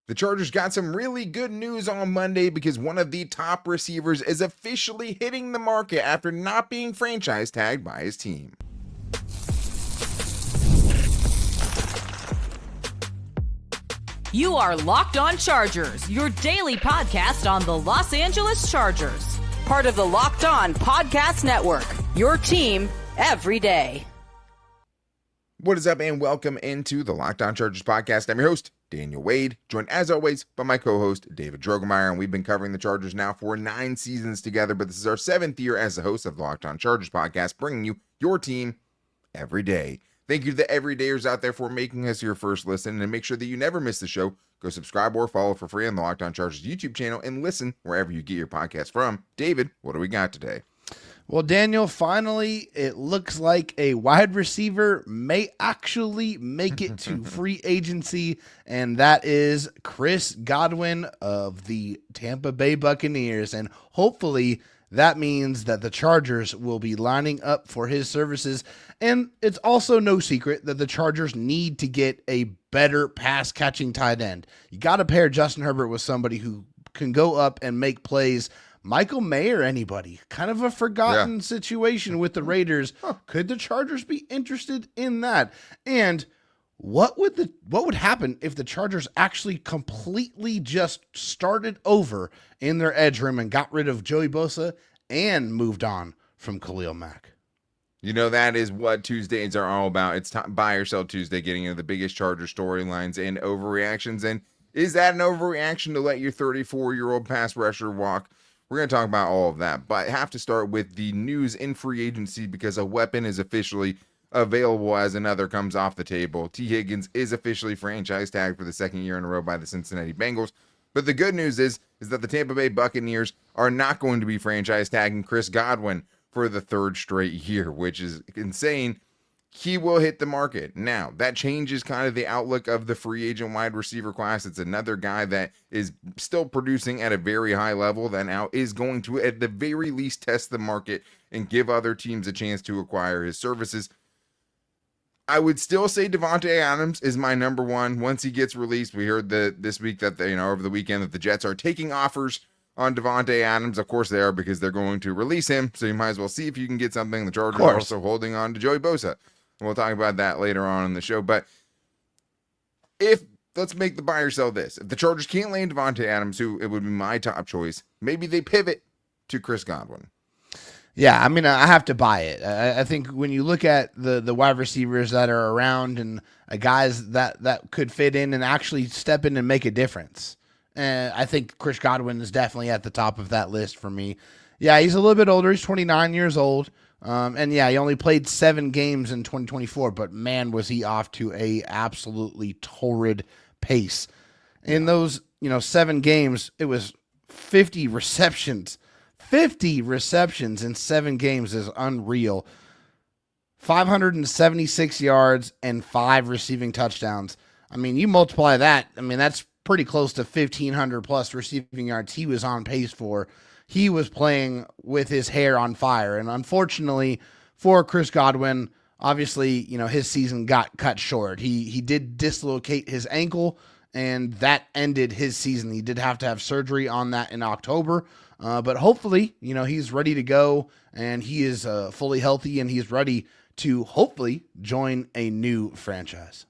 The Chargers got some really good news on Monday because one of the top receivers is officially hitting the market after not being franchise tagged by his team. You are Locked On Chargers, your daily podcast on the Los Angeles Chargers. Part of the Locked On Podcast Network, your team every day. What is up, and welcome into the Locked On Chargers podcast. I'm your host, Daniel Wade, joined as always by my co-host, David Droegemeier, and we've been covering the Chargers now for 9 seasons together, but this is our 7th year as the host of the Locked On Chargers podcast, bringing you your team every day. Thank you to the everydayers out there for making us your first listen, and make sure that you never miss the show. Go subscribe or follow for free on the Locked On Chargers YouTube channel and listen wherever you get your podcast from. David, what do we got today? Well, Daniel, finally, it looks like a wide receiver may actually make it to free agency, and that is Chris Godwin of the Tampa Bay Buccaneers. And hopefully that means that the Chargers will be lining up for his services. And it's also no secret that the Chargers need to get a better pass-catching tight end. You got to pair Justin Herbert with somebody who can go up and make plays. Michael Mayer, anybody? Kind of a forgotten situation with the Raiders. Could the Chargers be interested in that? And what would happen if the Chargers actually completely just started over in their edge room and got rid of Joey Bosa and moved on from Khalil Mack? You know, that is what Tuesdays are all about. It's time, buy or sell Tuesday, getting into the biggest Charger storylines and overreactions. And is that an overreaction to let your 34-year-old pass rusher walk? We're going to talk about all of that, but I have to start with the news in free agency because a weapon is officially available as another comes off the table. T. Higgins is officially franchise tagged for the second year in a row by the Cincinnati Bengals. But the good news is that the Tampa Bay Buccaneers are not going to be franchise tagging Chris Godwin for the 3rd straight year, which is insane. He will hit the market. Now, that changes kind of the outlook of the free agent wide receiver class. It's another guy that is still producing at a very high level that now is going to, at the very least, test the market and give other teams a chance to acquire his services. I would still say Davante Adams is my number one. Once he gets released, we heard this week that, over the weekend, that the Jets are taking offers on Davante Adams. Of course they are, because they're going to release him. So you might as well see if you can get something. The Chargers are also holding on to Joey Bosa. We'll talk about that later on in the show. But let's make the buy or sell this. If the Chargers can't land Davante Adams, who it would be my top choice, maybe they pivot to Chris Godwin. Yeah, I mean, I have to buy it. I think when you look at the wide receivers that are around and guys that could fit in and actually step in and make a difference, I think Chris Godwin is definitely at the top of that list for me. Yeah, he's a little bit older. He's 29 years old. And yeah, he only played 7 games in 2024, but man, was he off to a absolutely torrid pace. In those, 7 games, it was 50 receptions. 50 receptions in 7 games is unreal. 576 yards and 5 receiving touchdowns. I mean, you multiply that. I mean, that's pretty close to 1,500 plus receiving yards he was on pace for. He was playing with his hair on fire. And unfortunately for Chris Godwin, obviously, his season got cut short. He did dislocate his ankle, and that ended his season. He did have to have surgery on that in October. But hopefully, he's ready to go, and he is fully healthy, and he's ready to hopefully join a new franchise.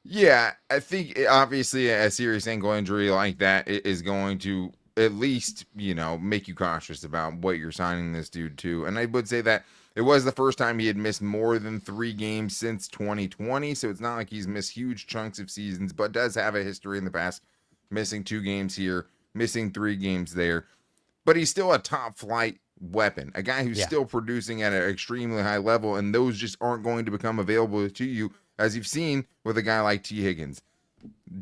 Yeah, I think obviously a serious ankle injury like that is going to at least, make you cautious about what you're signing this dude to. And I would say that it was the first time he had missed more than 3 games since 2020. So it's not like he's missed huge chunks of seasons, but does have a history in the past, missing 2 games here, missing 3 games there. But he's still a top flight weapon, a guy who's still producing at an extremely high level. And those just aren't going to become available to you, as you've seen with a guy like T. Higgins.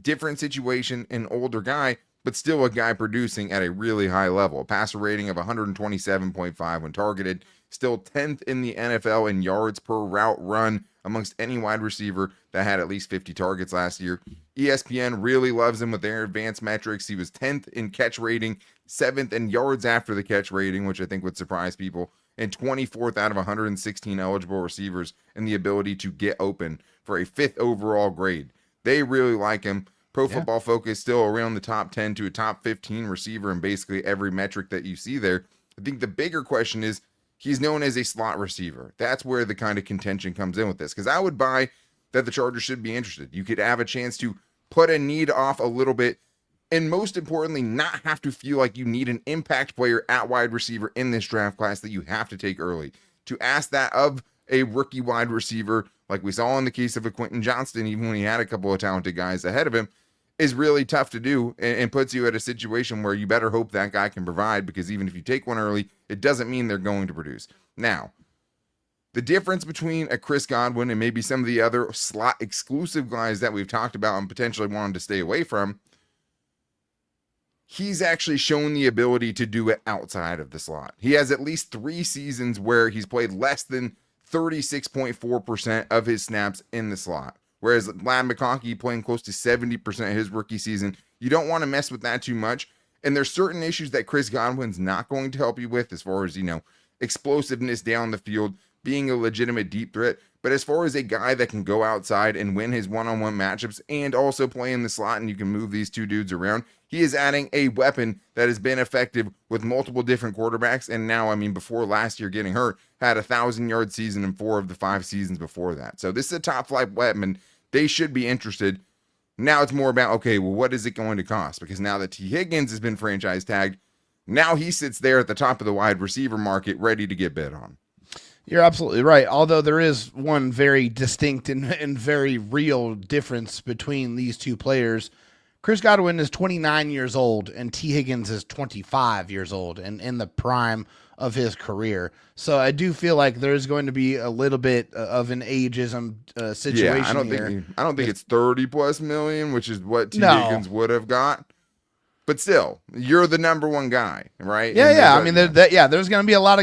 Different situation, an older guy, but still a guy producing at a really high level. A passer rating of 127.5 when targeted, still 10th in the NFL in yards per route run amongst any wide receiver that had at least 50 targets last year. ESPN really loves him with their advanced metrics. He was 10th in catch rating, 7th in yards after the catch rating, which I think would surprise people, and 24th out of 116 eligible receivers in the ability to get open for a 5th overall grade. They really like him. Pro Football Focus still around the top 10 to a top 15 receiver in basically every metric that you see there. I think the bigger question is he's known as a slot receiver. That's where the kind of contention comes in with this, because I would buy that the Chargers should be interested. You could have a chance to put a need off a little bit, and most importantly, not have to feel like you need an impact player at wide receiver in this draft class that you have to take early. To ask that of a rookie wide receiver, like we saw in the case of a Quentin Johnston, even when he had a couple of talented guys ahead of him, is really tough to do, and puts you at a situation where you better hope that guy can provide, because even if you take one early, it doesn't mean they're going to produce. Now, the difference between a Chris Godwin and maybe some of the other slot exclusive guys that we've talked about and potentially wanted to stay away from, he's actually shown the ability to do it outside of the slot. He has at least 3 seasons where he's played less than 36.4% of his snaps in the slot. Whereas Lad McConkey playing close to 70% of his rookie season. You don't want to mess with that too much. And there's certain issues that Chris Godwin's not going to help you with, as far as, explosiveness down the field, being a legitimate deep threat. But as far as a guy that can go outside and win his one-on-one matchups and also play in the slot, and you can move these two dudes around, he is adding a weapon that has been effective with multiple different quarterbacks. And now, before last year getting hurt, had a 1,000-yard season in 4 of the 5 seasons before that. So this is a top-flight weapon. They should be interested. Now it's more about, okay, well, what is it going to cost? Because now that T. Higgins has been franchise tagged, now he sits there at the top of the wide receiver market ready to get bid on. You're absolutely right. Although there is one very distinct and very real difference between these two players. Chris Godwin is 29 years old and T. Higgins is 25 years old and in the prime of his career. So I do feel like there's going to be a little bit of an ageism situation here. I don't think it's 30 plus million, which is what T. Higgins would have got. But still, you're the number one guy, right? Yeah. There's going to be a lot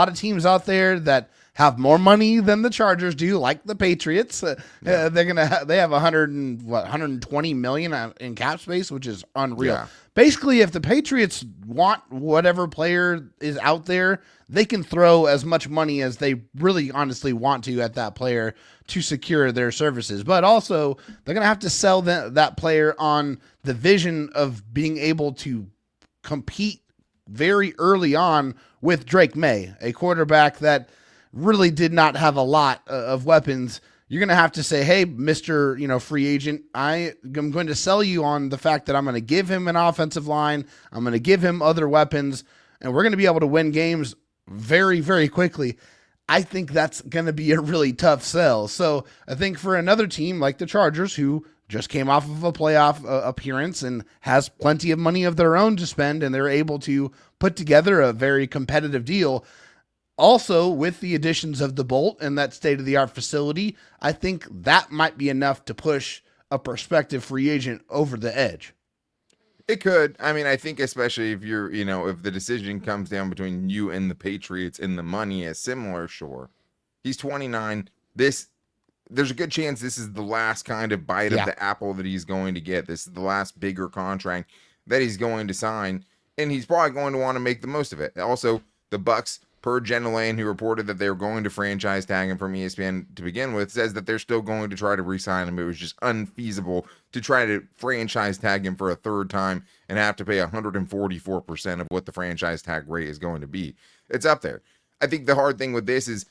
of teams out there that have more money than the Chargers do, like the Patriots. They have 120 million in cap space, which is unreal. Yeah. Basically, if the Patriots want whatever player is out there, they can throw as much money as they really honestly want to at that player to secure their services. But also, they're going to have to sell that player on the vision of being able to compete very early on with Droegemeier, a quarterback that really did not have a lot of weapons. You're going to have to say, hey, Mr. Free agent, I am going to sell you on the fact that I'm going to give him an offensive line. I'm going to give him other weapons, and we're going to be able to win games very, very quickly. I think that's going to be a really tough sell. So I think for another team like the Chargers, who just came off of a playoff appearance and has plenty of money of their own to spend, and they're able to put together a very competitive deal. Also, with the additions of the Bolt and that state-of-the-art facility, I think that might be enough to push a prospective free agent over the edge. It could. I think especially if you're, if the decision comes down between you and the Patriots and the money is similar, sure. He's 29. There's a good chance this is the last kind of bite of the apple that he's going to get. This is the last bigger contract that he's going to sign, and he's probably going to want to make the most of it. Also, the Bucs, per Jenna Lane, who reported that they were going to franchise tag him from ESPN to begin with, says that they're still going to try to re-sign him. It was just unfeasible to try to franchise tag him for a third time and have to pay 144% of what the franchise tag rate is going to be. It's up there. I think the hard thing with this is,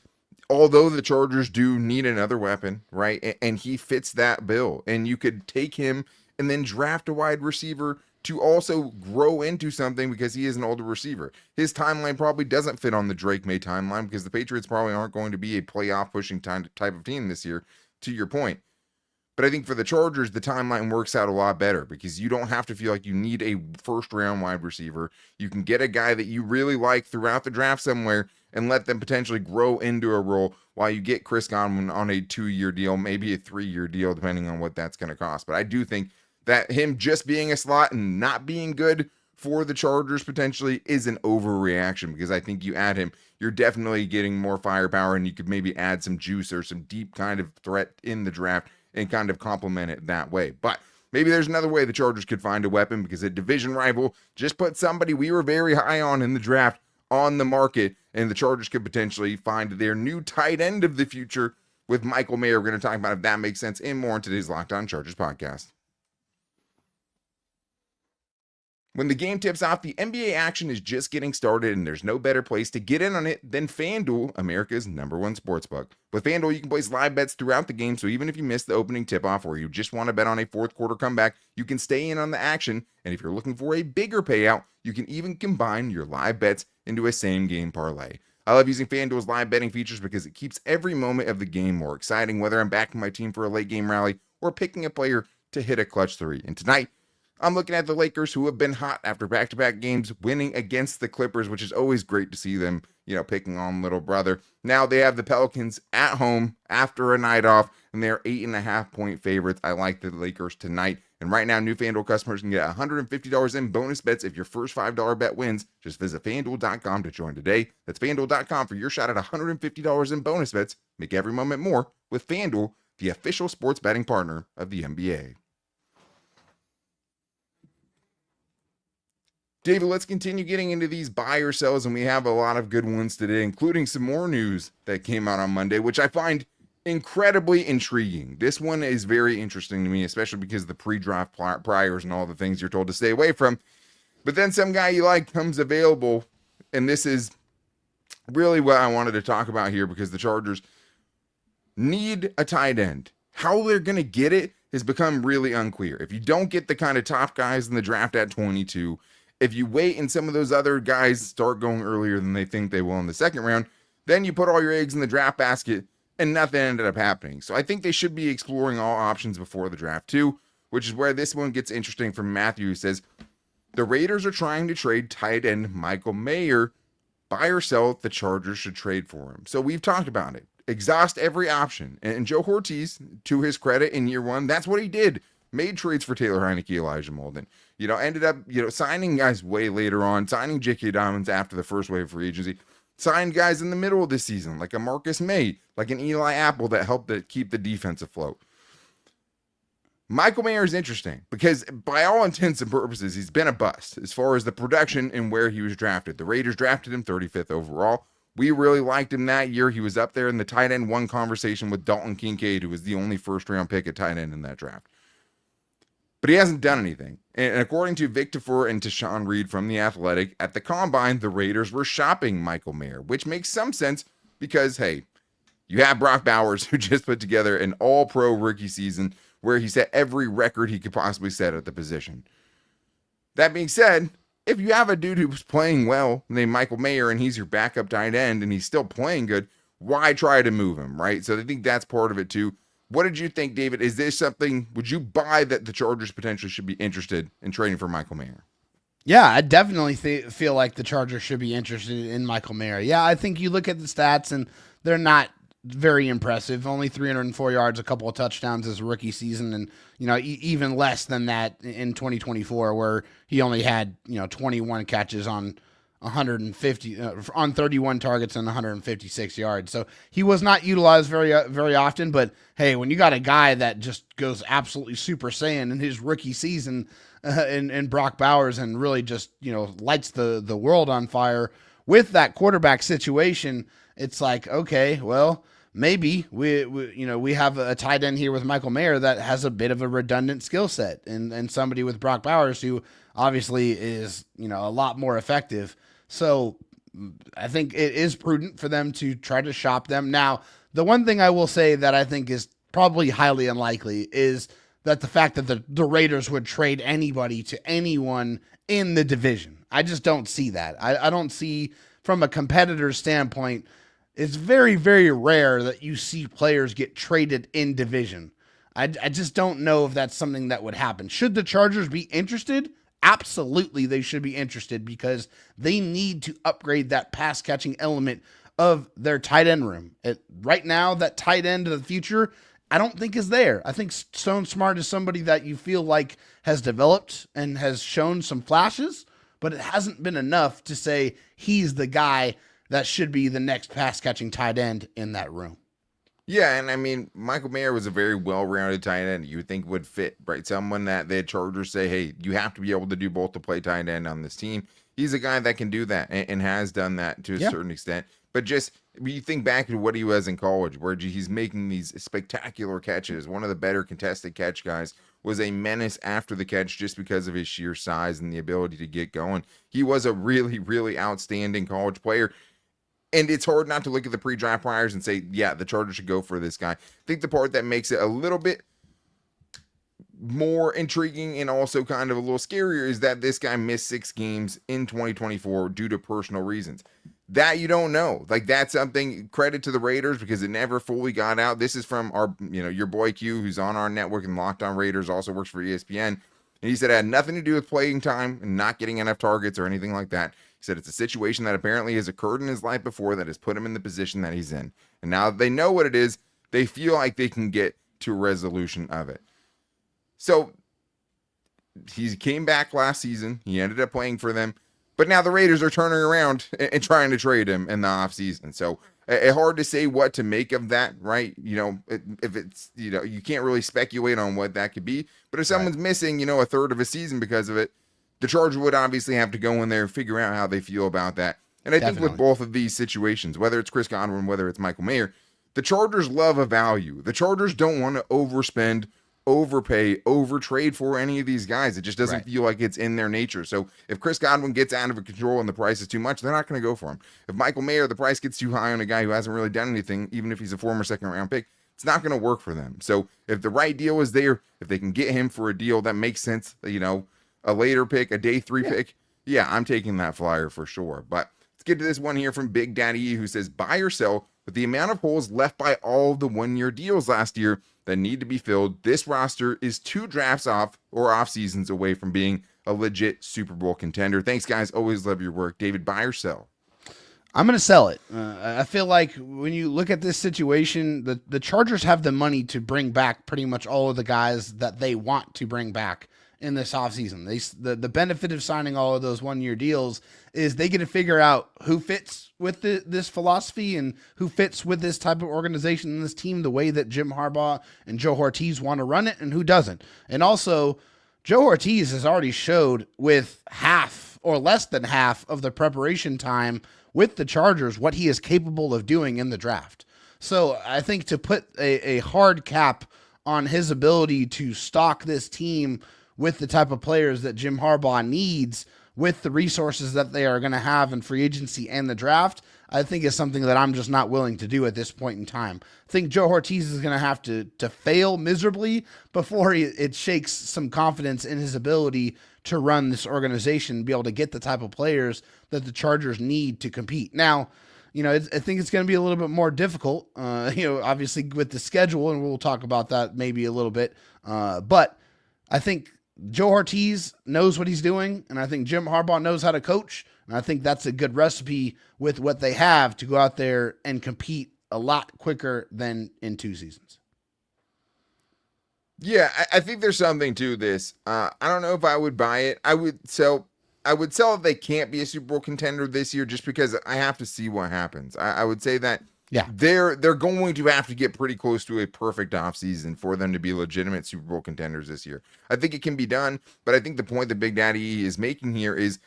although the Chargers do need another weapon, right, and he fits that bill, and you could take him and then draft a wide receiver to also grow into something because he is an older receiver. His timeline probably doesn't fit on the Droegemeier timeline because the Patriots probably aren't going to be a playoff pushing type of team this year, to your point. But I think for the Chargers, the timeline works out a lot better because you don't have to feel like you need a first round wide receiver. You can get a guy that you really like throughout the draft somewhere and let them potentially grow into a role while you get Chris Godwin on a 2-year deal, maybe a 3-year deal, depending on what that's going to cost. But I do think that him just being a slot and not being good for the Chargers potentially is an overreaction, because I think you add him, you're definitely getting more firepower, and you could maybe add some juice or some deep kind of threat in the draft and kind of complement it that way. But maybe there's another way the Chargers could find a weapon, because a division rival just put somebody we were very high on in the draft on the market, and the Chargers could potentially find their new tight end of the future with Michael Mayer. We're going to talk about if that makes sense and more in today's Locked On Chargers podcast. When the game tips off, the NBA action is just getting started, and there's no better place to get in on it than FanDuel, America's #1 sportsbook. With FanDuel, you can place live bets throughout the game, so even if you miss the opening tip-off or you just want to bet on a fourth quarter comeback, you can stay in on the action. And if you're looking for a bigger payout, you can even combine your live bets into a same-game parlay. I love using FanDuel's live betting features because it keeps every moment of the game more exciting, whether I'm backing my team for a late-game rally or picking a player to hit a clutch three. And tonight, I'm looking at the Lakers, who have been hot after back-to-back games, winning against the Clippers, which is always great to see them, picking on little brother. Now they have the Pelicans at home after a night off, and they're 8.5-point favorites. I like the Lakers tonight. And right now, new FanDuel customers can get $150 in bonus bets if your first $5 bet wins. Just visit FanDuel.com to join today. That's FanDuel.com for your shot at $150 in bonus bets. Make every moment more with FanDuel, the official sports betting partner of the NBA. David, let's continue getting into these buy or sells, and we have a lot of good ones today, including some more news that came out on Monday, which I find incredibly intriguing. This one is very interesting to me, especially because of the pre-draft priors and all the things you're told to stay away from. But then some guy you like comes available, and this is really what I wanted to talk about here, because the Chargers need a tight end. How they're going to get it has become really unclear. If you don't get the kind of top guys in the draft at 22, if you wait and some of those other guys start going earlier than they think they will in the second round, then you put all your eggs in the draft basket and nothing ended up happening. So I think they should be exploring all options before the draft too, which is where this one gets interesting from Matthew, who says, the Raiders are trying to trade tight end Michael Mayer. Buy or sell, the Chargers should trade for him. So we've talked about it. Exhaust every option. And Joe Ortiz, to his credit, in year one, that's what he did. Made trades for Taylor Heineke, Elijah Molden. Ended up, signing guys way later on, signing J.K. Dobbins after the first wave of free agency, signed guys in the middle of the season, like a Marcus May, like an Eli Apple that helped to keep the defense afloat. Michael Mayer is interesting because by all intents and purposes, he's been a bust as far as the production and where he was drafted. The Raiders drafted him 35th overall. We really liked him that year. He was up there in the tight end one conversation with Dalton Kincaid, who was the only first-round pick at tight end in that draft. But he hasn't done anything. And according to Vic Tafur and Tashawn Reed from The Athletic, at the Combine, the Raiders were shopping Michael Mayer, which makes some sense because, hey, you have Brock Bowers, who just put together an all-pro rookie season where he set every record he could possibly set at the position. That being said, if you have a dude who's playing well named Michael Mayer and he's your backup tight end and he's still playing good, why try to move him, right? So I think that's part of it too. What did you think, David? Is this something, would you buy that the Chargers potentially should be interested in trading for Michael Mayer? Yeah, I definitely feel like the Chargers should be interested in Michael Mayer. Yeah, I think you look at the stats and they're not very impressive. Only 304 yards, a couple of touchdowns as a rookie season, and even less than that in 2024, where he only had 21 catches on 150 on 31 targets and 156 yards. So he was not utilized very often. But hey, when you got a guy that just goes absolutely Super Saiyan in his rookie season, and Brock Bowers, and really just lights the world on fire with that quarterback situation, it's like, okay, well, maybe we have a tight end here with Michael Mayer that has a bit of a redundant skill set, and somebody with Brock Bowers who obviously is a lot more effective. So I think it is prudent for them to try to shop them. Now, the one thing I will say that I think is probably highly unlikely is that the fact that the Raiders would trade anybody to anyone in the division. I just don't see that. I don't see, from a competitor's standpoint, it's very, very rare that you see players get traded in division. I just don't know if that's something that would happen. Should the Chargers be interested? Absolutely, they should be interested because they need to upgrade that pass catching element of their tight end room. Right now, that tight end of the future, I don't think is there. I think Stone Smart is somebody that you feel like has developed and has shown some flashes, but it hasn't been enough to say he's the guy that should be the next pass catching tight end in that room. Yeah, and I mean, Michael Mayer was a very well-rounded tight end you would think would fit, right? Someone that the Chargers say, hey, you have to be able to do both to play tight end on this team. He's a guy that can do that and has done that to a certain extent. But just, when you think back to what he was in college, where he's making these spectacular catches, one of the better contested catch guys, was a menace after the catch just because of his sheer size and the ability to get going. He was a really, really outstanding college player. And it's hard not to look at the pre-draft wires and say, yeah, the Chargers should go for this guy. I think the part that makes it a little bit more intriguing and also kind of a little scarier is that this guy missed 6 games in 2024 due to personal reasons. That you don't know. Like, that's something, credit to the Raiders, because it never fully got out. This is from our, your boy Q, who's on our network and Locked On Raiders, also works for ESPN. And he said it had nothing to do with playing time and not getting enough targets or anything like that. He said it's a situation that apparently has occurred in his life before that has put him in the position that he's in. And now that they know what it is, they feel like they can get to a resolution of it. So he came back last season. He ended up playing for them. But now the Raiders are turning around and trying to trade him in the offseason. So it's hard to say what to make of that, right? If it's, you can't really speculate on what that could be. But if someone's missing, a third of a season because of it, the Chargers would obviously have to go in there and figure out how they feel about that. And I think with both of these situations, whether it's Chris Godwin, whether it's Michael Mayer, the Chargers love a value. The Chargers don't want to overspend, overpay, overtrade for any of these guys. It just doesn't feel like it's in their nature. So if Chris Godwin gets out of control and the price is too much, they're not going to go for him. If Michael Mayer, the price gets too high on a guy who hasn't really done anything, even if he's a former second-round pick, it's not going to work for them. So if the right deal is there, if they can get him for a deal that makes sense, a later pick, a day 3 pick, I'm taking that flyer for sure. But let's get to this one here from Big Daddy E, who says, buy or sell with the amount of holes left by all of the 1-year deals last year that need to be filled. This roster is 2 drafts off seasons away from being a legit Super Bowl contender. Thanks, guys. Always love your work. David, buy or sell? I'm going to sell it. I feel like when you look at this situation, the Chargers have the money to bring back pretty much all of the guys that they want to bring back in this offseason. The benefit of signing all of those 1-year deals is they get to figure out who fits with this philosophy and who fits with this type of organization and this team the way that Jim Harbaugh and Joe Ortiz want to run it and who doesn't. And also, Joe Ortiz has already showed with half or less than half of the preparation time with the Chargers what he is capable of doing in the draft. So I think to put a hard cap on his ability to stock this team with the type of players that Jim Harbaugh needs with the resources that they are going to have in free agency and the draft, I think is something that I'm just not willing to do at this point in time. I think Joe Ortiz is going to have to fail miserably before it shakes some confidence in his ability to run this organization and be able to get the type of players that the Chargers need to compete. Now, I think it's going to be a little bit more difficult, obviously with the schedule, and we'll talk about that maybe a little bit. But I think Joe Ortiz knows what he's doing, and I think Jim Harbaugh knows how to coach, and I think that's a good recipe with what they have to go out there and compete a lot quicker than in 2 seasons. Yeah, I think there's something to this. I don't know if I would buy it. I would sell if they can't be a Super Bowl contender this year just because I have to see what happens. I would say that they're going to have to get pretty close to a perfect offseason for them to be legitimate Super Bowl contenders this year. I think it can be done, but I think the point that Big Daddy E is making here is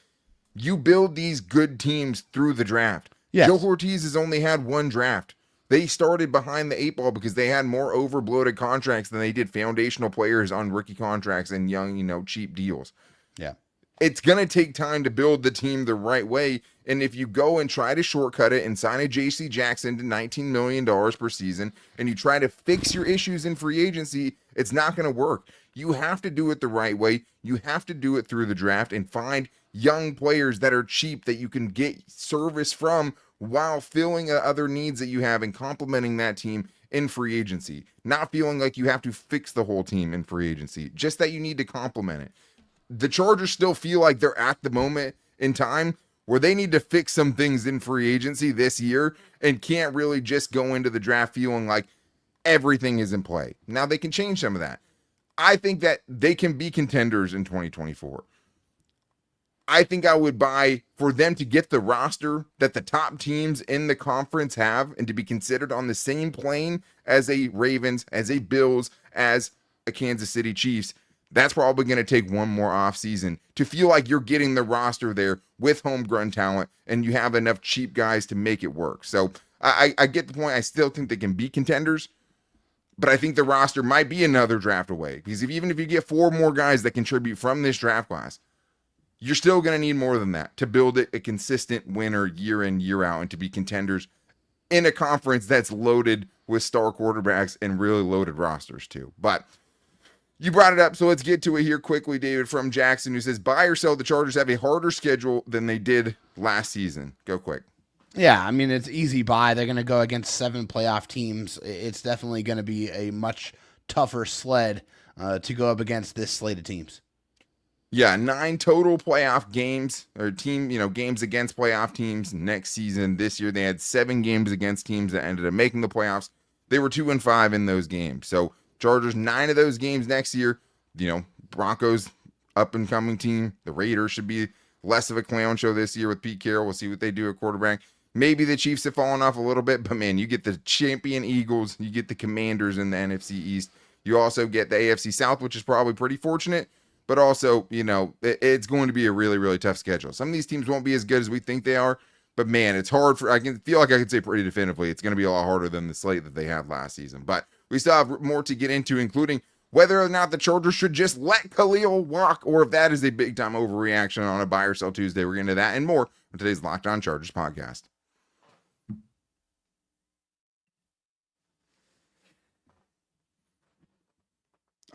you build these good teams through the draft. Yes. Joe Ortiz has only had 1 draft. They started behind the 8 ball because they had more overbloated contracts than they did foundational players on rookie contracts and young, cheap deals. Yeah. It's going to take time to build the team the right way. And if you go and try to shortcut it and sign a J.C. Jackson to $19 million per season and you try to fix your issues in free agency, it's not going to work. You have to do it the right way. You have to do it through the draft and find young players that are cheap that you can get service from while filling other needs that you have and complementing that team in free agency. Not feeling like you have to fix the whole team in free agency, just that you need to complement it. The Chargers still feel like they're at the moment in time where they need to fix some things in free agency this year and can't really just go into the draft feeling like everything is in play. Now they can change some of that. I think that they can be contenders in 2024. I think I would buy for them to get the roster that the top teams in the conference have and to be considered on the same plane as a Ravens, as a Bills, as a Kansas City Chiefs. That's probably going to take one more offseason to feel like you're getting the roster there with homegrown talent and you have enough cheap guys to make it work. So I get the point. I still think they can be contenders. But I think the roster might be another draft away, because even if you get 4 more guys that contribute from this draft class, you're still going to need more than that to build it a consistent winner year in, year out, and to be contenders in a conference that's loaded with star quarterbacks and really loaded rosters too. But you brought it up, so let's get to it here quickly, David, from Jackson, who says, buy or sell, the Chargers have a harder schedule than they did last season. Go quick. Yeah, I mean, it's easy buy. They're going to go against 7 playoff teams. It's definitely going to be a much tougher sled to go up against this slate of teams. Yeah, 9 total playoff games, or games against playoff teams next season. This year, they had 7 games against teams that ended up making the playoffs. They were 2-5 in those games. So Chargers, 9 of those games next year. Broncos, up and coming team. The Raiders should be less of a clown show this year with Pete Carroll. We'll see what they do at quarterback. Maybe the Chiefs have fallen off a little bit, but man, you get the champion Eagles, you get the Commanders in the NFC East. You also get the AFC South, which is probably pretty fortunate. But also, it's going to be a really, really tough schedule. Some of these teams won't be as good as we think they are. But, man, it's hard I can feel like I can say pretty definitively it's going to be a lot harder than the slate that they had last season. But we still have more to get into, including whether or not the Chargers should just let Khalil walk, or if that is a big-time overreaction on a buy or sell Tuesday. We're getting to that and more on today's Locked On Chargers podcast.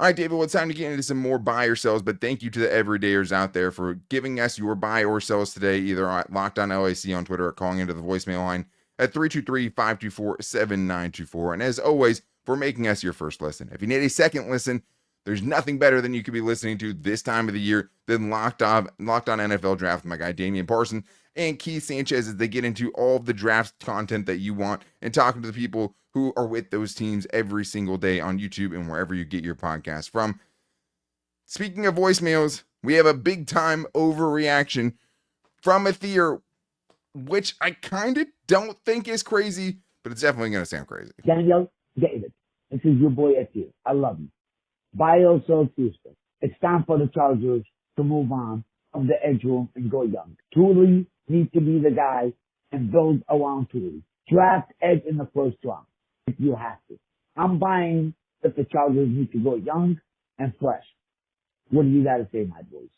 All right, David, well, it's time to get into some more buy or sells, but thank you to the everydayers out there for giving us your buy or sells today, either at Locked On LAC on Twitter or calling into the voicemail line at 323-524-7924. And as always, for making us your first listen. If you need a second listen, there's nothing better than you could be listening to this time of the year than Locked On NFL Draft with my guy Damian Parson and Keith Sanchez, as they get into all of the draft content that you want and talking to the people who are with those teams every single day on YouTube and wherever you get your podcast from. Speaking of voicemails, we have a big time overreaction from a Thier, which I kind of don't think is crazy, but it's definitely going to sound crazy. Daniel, David, this is your boy Thier. I love you. Buy or sell Tuesday. It's time for the Chargers to move on from the edge room and go young. Truly needs to be the guy and build around Truly. Draft edge in the first round if you have to. I'm buying that the Chargers need to go young and fresh. What do you got to say, my boys?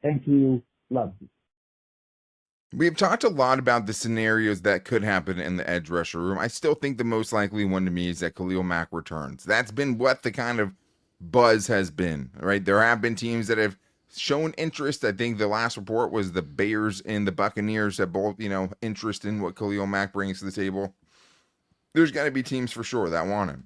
Thank you. Love you. We've talked a lot about the scenarios that could happen in the edge rusher room. I still think the most likely one to me is that Khalil Mack returns. That's been what the kind of buzz has been, right? There have been teams that have shown interest. I think the last report was the Bears and the Buccaneers have both, interest in what Khalil Mack brings to the table. There's going to be teams for sure that want him.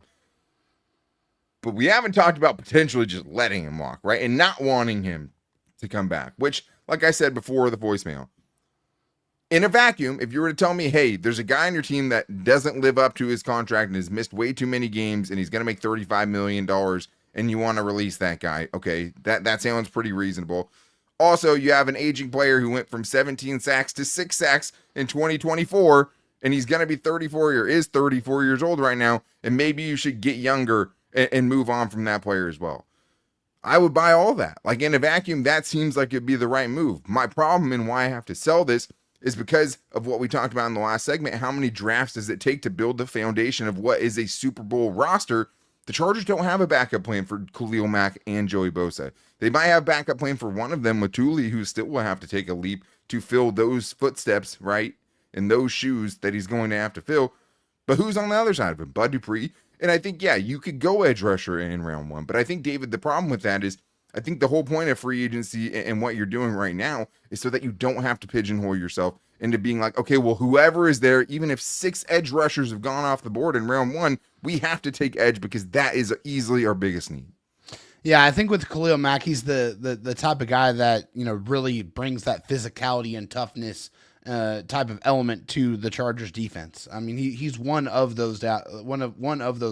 But we haven't talked about potentially just letting him walk, right? And not wanting him to come back, which, like I said before the voicemail, in a vacuum, if you were to tell me, hey, there's a guy on your team that doesn't live up to his contract and has missed way too many games and he's going to make $35 million and you want to release that guy, okay, that sounds pretty reasonable. Also, you have an aging player who went from 17 sacks to 6 sacks in 2024, and he's going to be 34 years old right now, and maybe you should get younger and move on from that player as well. I would buy all that. Like, in a vacuum, that seems like it'd be the right move. My problem and why I have to sell this is because of what we talked about in the last segment. How many drafts does it take to build the foundation of what is a Super Bowl roster? The Chargers don't have a backup plan for Khalil Mack and Joey Bosa. They might have a backup plan for one of them with Thule, who still will have to take a leap to fill those footsteps, right? In those shoes that he's going to have to fill. But who's on the other side of him? Bud Dupree. And I think, yeah, you could go edge rusher in round 1. But I think, David, the problem with that is I think the whole point of free agency and what you're doing right now is so that you don't have to pigeonhole yourself into being like, okay, well, whoever is there, even if 6 edge rushers have gone off the board in round 1, we have to take edge because that is easily our biggest need. Yeah, I think with Khalil Mack, he's the type of guy that, really brings that physicality and toughness type of element to the Chargers defense. I mean, he's one of those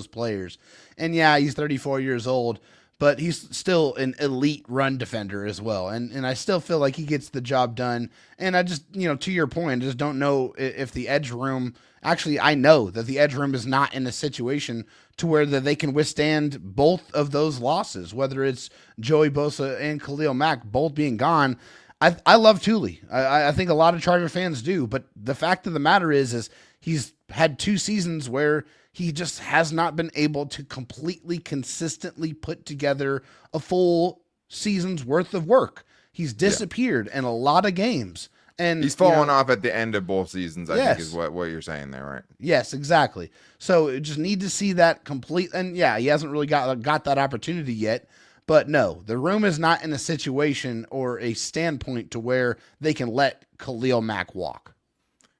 players. And yeah, he's 34 years old, but he's still an elite run defender as well. And I still feel like he gets the job done. And I just, to your point, I just don't know if the edge room, actually, I know that the edge room is not in a situation to where that they can withstand both of those losses, whether it's Joey Bosa and Khalil Mack both being gone. I love Thule. I think a lot of Charger fans do, but the fact of the matter is he's had 2 seasons where he just has not been able to completely consistently put together a full season's worth of work. He's disappeared in a lot of games. And he's fallen off at the end of both seasons, I Yes. think is what you're saying there, right? Yes, exactly. So you just need to see that complete. And yeah, he hasn't really got that opportunity yet. But no, the room is not in a situation or a standpoint to where they can let Khalil Mack walk.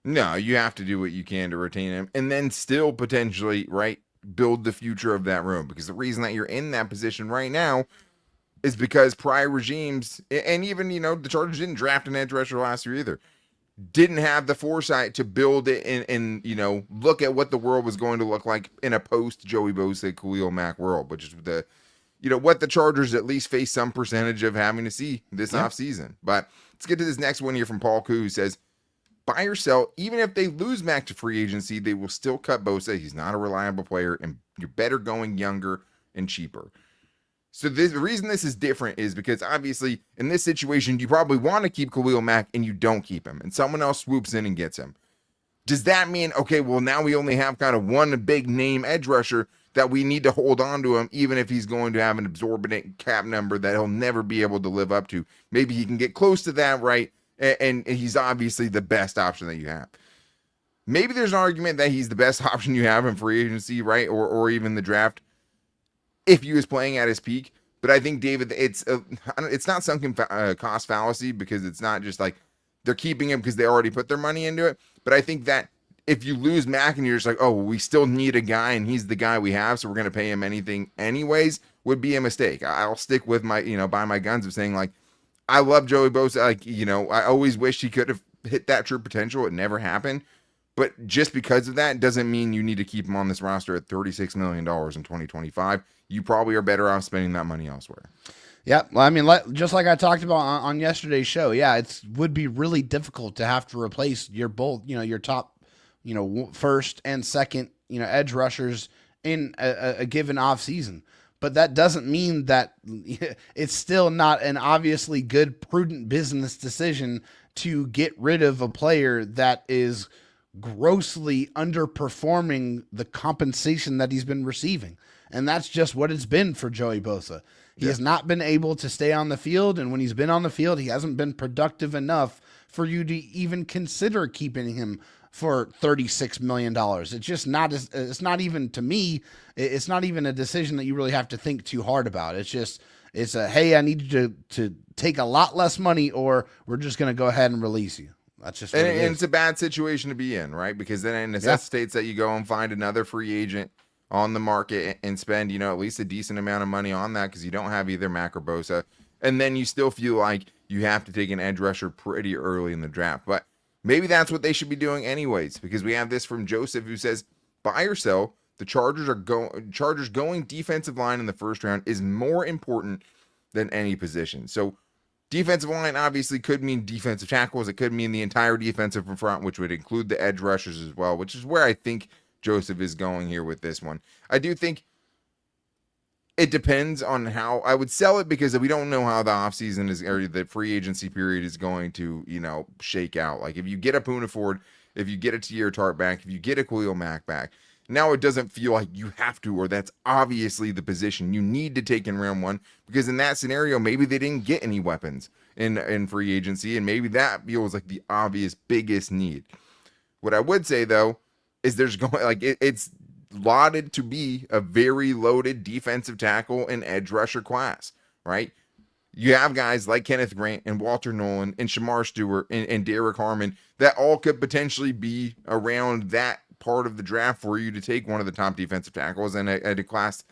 No, you have to do what you can to retain him and then still potentially, right, build the future of that room. Because the reason that you're in that position right now is because prior regimes, and even, the Chargers didn't draft an edge rusher last year either, didn't have the foresight to build it and look at what the world was going to look like in a post Joey Bosa, Khalil Mack world, which is what the Chargers at least face some percentage of having to see this offseason. But let's get to this next one here from Paul Koo, who says, buy or sell, even if they lose Mack to free agency, they will still cut Bosa. He's not a reliable player, and you're better going younger and cheaper. So the reason this is different is because obviously in this situation, you probably want to keep Khalil Mack and you don't keep him, and someone else swoops in and gets him. Does that mean, okay, well, now we only have kind of one big name edge rusher that we need to hold on to him, even if he's going to have an exorbitant cap number that he'll never be able to live up to? Maybe he can get close to that, right? And he's obviously the best option that you have. Maybe there's an argument that he's the best option you have in free agency, right? Or even the draft, if he was playing at his peak. But I think, David, it's not sunken cost fallacy, because it's not just like they're keeping him because they already put their money into it. But I think that if you lose Mack and you're just like, oh, well, we still need a guy and he's the guy we have, so we're going to pay him anything anyways, would be a mistake. I'll stick with my, by my guns of saying, like, I love Joey Bosa. Like, I always wish he could have hit that true potential. It never happened. But just because of that doesn't mean you need to keep him on this roster at $36 million in 2025. You probably are better off spending that money elsewhere. Yeah, well, I mean, just like I talked about on yesterday's show, yeah, it would be really difficult to have to replace your top, first and second, edge rushers in a given off season. But that doesn't mean that it's still not an obviously good, prudent business decision to get rid of a player that is grossly underperforming the compensation that he's been receiving. And that's just what it's been for Joey Bosa. He has not been able to stay on the field, and when he's been on the field, he hasn't been productive enough for you to even consider keeping him for $36 million. It's just not, it's not even, to me, it's not even a decision that you really have to think too hard about. It's hey, I need you to take a lot less money, or we're just going to go ahead and release you. That's just what and it's a bad situation to be in, right? Because then it necessitates that you go and find another free agent on the market and spend, at least a decent amount of money on that, because you don't have either Mack or Bosa. And then you still feel like you have to take an edge rusher pretty early in the draft. But maybe that's what they should be doing anyways, because we have this from Joseph, who says, buy or sell, the Chargers going defensive line in the first round is more important than any position. So defensive line obviously could mean defensive tackles. It could mean the entire defensive front, which would include the edge rushers as well, which is where I think Joseph is going here with this one. I do think it depends on how I would sell it, because we don't know how the offseason is, or the free agency period is going to, shake out. Like, if you get a Poona Ford, if you get a Tier Tart back, if you get a Khalil Mack back, now it doesn't feel like you have to, or that's obviously the position you need to take in round one, because in that scenario, maybe they didn't get any weapons in free agency, and maybe that feels like the obvious biggest need. What I would say, though, is it's lauded to be a very loaded defensive tackle and edge rusher class, right? You have guys like Kenneth Grant and Walter Nolan and Shamar Stewart and Derek Harmon that all could potentially be around that part of the draft for you to take one of the top defensive tackles and a class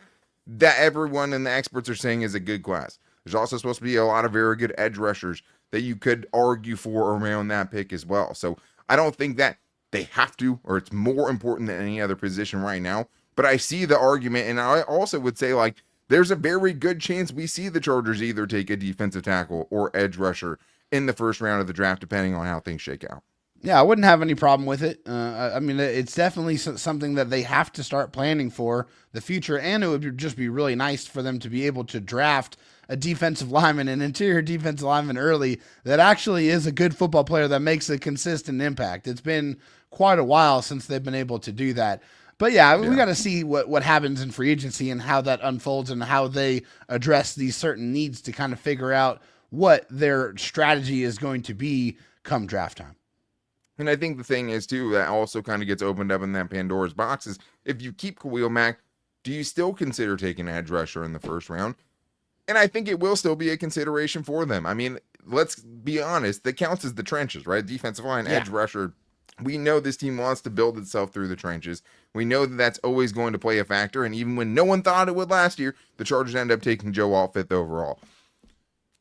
that everyone and the experts are saying is a good class. There's also supposed to be a lot of very good edge rushers that you could argue for around that pick as well. So I don't think that they have to, or it's more important than any other position right now. But I see the argument, and I also would say, like, there's a very good chance we see the Chargers either take a defensive tackle or edge rusher in the first round of the draft, depending on how things shake out. Yeah, I wouldn't have any problem with it. I mean, it's definitely something that they have to start planning for the future, and it would just be really nice for them to be able to draft a defensive lineman, an interior defensive lineman early that actually is a good football player that makes a consistent impact. It's been quite a while since they've been able to do that. But yeah, we Yeah. got to see what happens in free agency and how that unfolds and how they address these certain needs to kind of figure out what their strategy is going to be come draft time. And I think the thing is, too, that also kind of gets opened up in that Pandora's box is if you keep Khalil Mack, do you still consider taking an edge rusher in the first round? And I think it will still be a consideration for them. I mean, let's be honest, that counts as the trenches, right? Defensive line, edge rusher. We know this team wants to build itself through the trenches. We know that that's always going to play a factor. And even when no one thought it would last year, the Chargers end up taking Joe Alt 5th overall.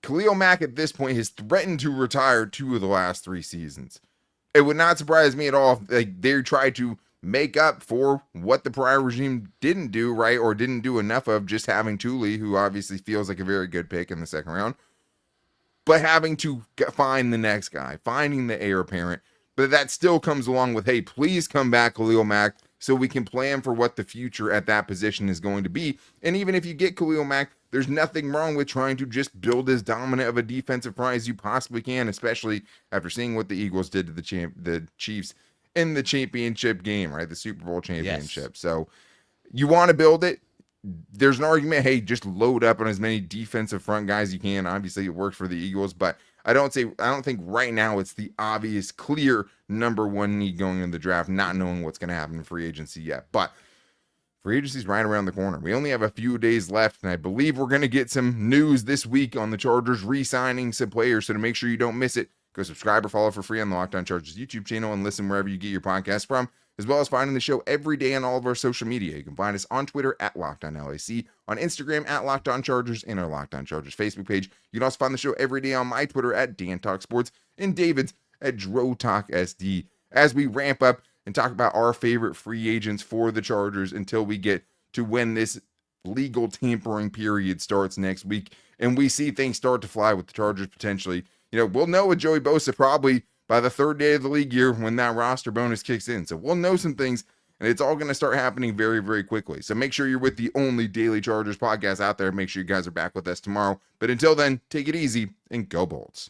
Khalil Mack at this point has threatened to retire 2 of the last 3 seasons. It would not surprise me at all if they tried to make up for what the prior regime didn't do, right, or didn't do enough of, just having Thule, who obviously feels like a very good pick in the second round, but having to find the next guy, finding the heir apparent. But that still comes along with, hey, please come back, Khalil Mack, so we can plan for what the future at that position is going to be. And even if you get Khalil Mack, there's nothing wrong with trying to just build as dominant of a defensive front as you possibly can, especially after seeing what the Eagles did to the Chiefs in the championship game, right? The Super Bowl championship. Yes. So you want to build it. There's an argument, hey, just load up on as many defensive front guys you can. Obviously, it worked for the Eagles, but I don't think right now it's the obvious, clear number one need going into the draft, not knowing what's going to happen in free agency yet. But free agency is right around the corner. We only have a few days left, and I believe we're going to get some news this week on the Chargers re-signing some players. So to make sure you don't miss it, go subscribe or follow for free on the Locked On Chargers YouTube channel and listen wherever you get your podcast from, as well as finding the show every day on all of our social media. You can find us on Twitter at LockedOnLAC, on Instagram at Locked On Chargers, and our Locked On Chargers Facebook page. You can also find the show every day on my Twitter at Dan Talk Sports and David's at Dro Talk SD. As we ramp up and talk about our favorite free agents for the Chargers until we get to when this legal tampering period starts next week, and we see things start to fly with the Chargers potentially. We'll know with Joey Bosa probably by the 3rd day of the league year when that roster bonus kicks in. So we'll know some things, and it's all going to start happening very, very quickly. So make sure you're with the only Daily Chargers podcast out there. Make sure you guys are back with us tomorrow. But until then, take it easy and go Bolts.